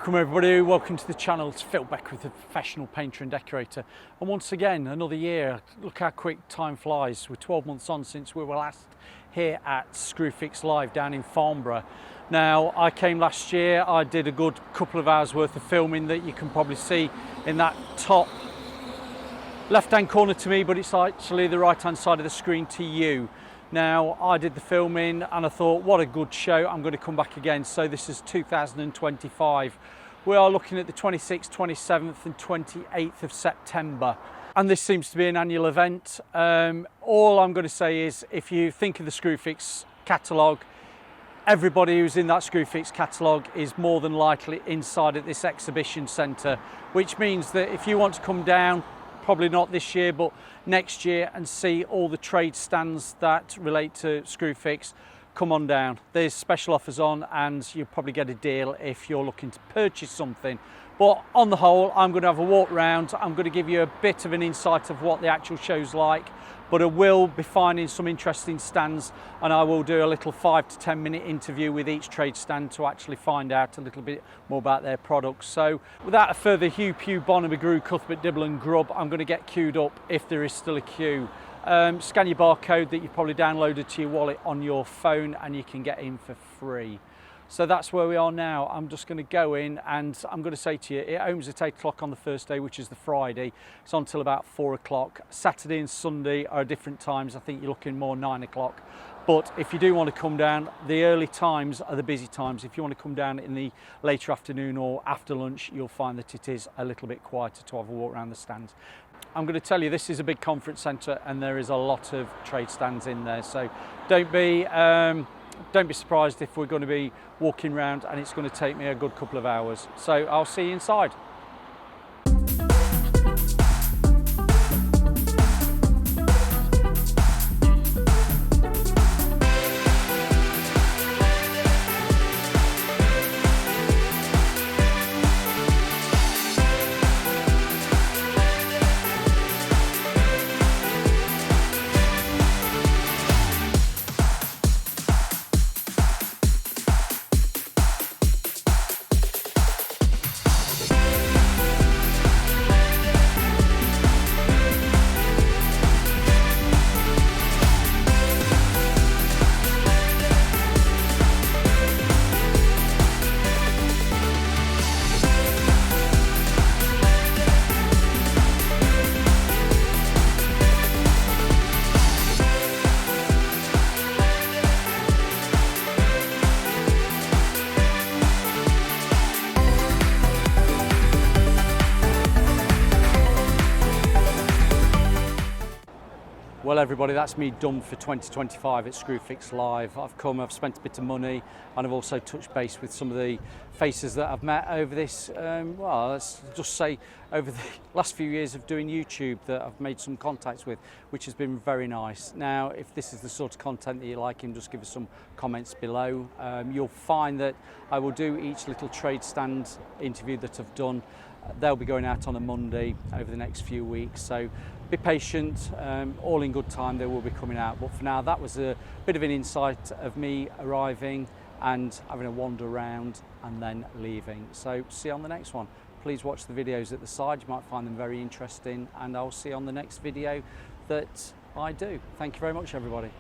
Welcome everybody, welcome to the channel. It's Phil Becker with the Professional Painter and Decorator. And once again, another year. Look how quick time flies. We're 12 months on since we were last here at Screwfix Live down in Farnborough. Now, I came last year, I did a good couple of hours worth of filming that you can probably see in that top left-hand corner to me, but it's actually the right-hand side of the screen to you. Now, I did the filming and I thought, what a good show, I'm going to come back again. So this is 2025. We are looking at the 26th, 27th and 28th of September. And this seems to be an annual event. All I'm going to say is, if you think of the Screwfix catalogue, everybody who's in that Screwfix catalogue is more than likely inside at this exhibition centre, which means that if you want to come down, probably not this year, but next year, and see all the trade stands that relate to Screwfix, come on down. There's special offers on and you'll probably get a deal if you're looking to purchase something. But on the whole, I'm going to have a walk round. I'm going to give you a bit of an insight of what the actual show's like, but I will be finding some interesting stands and I will do a little 5 to 10 minute interview with each trade stand to actually find out a little bit more about their products. So without a further Hugh, Pew, Bonham, Grew, Cuthbert, Dibble and Grubb, I'm going to get queued up if there is still a queue. Scan your barcode that you probably downloaded to your wallet on your phone and you can get in for free. So that's where we are now. I'm just going to go in and I'm going to say to you, it opens at 8 o'clock on the first day, which is the Friday. It's on till about 4 o'clock. Saturday and Sunday are different times. I think you're looking more 9 o'clock. But if you do want to come down, the early times are the busy times. If you want to come down in the later afternoon or after lunch, you'll find that it is a little bit quieter to have a walk around the stands. I'm going to tell you, this is a big conference centre and there is a lot of trade stands in there. So don't be surprised if we're going to be walking around and it's going to take me a good couple of hours. So I'll see you inside. Well everybody, that's me done for 2025 at Screwfix Live. I've spent a bit of money and I've also touched base with some of the faces that I've met over this, well, let's just say over the last few years of doing YouTube that I've made some contacts with, which has been very nice. Now, if this is the sort of content that you like, just give us some comments below. You'll find that I will do each little trade stand interview that I've done. They'll be going out on a Monday over the next few weeks, so be patient, all in good time they will be coming out. But for now, that was a bit of an insight of me arriving and having a wander around and then leaving. So see you on the next one. Please watch the videos at the side, you might find them very interesting, and I'll see you on the next video that I do. Thank you very much everybody.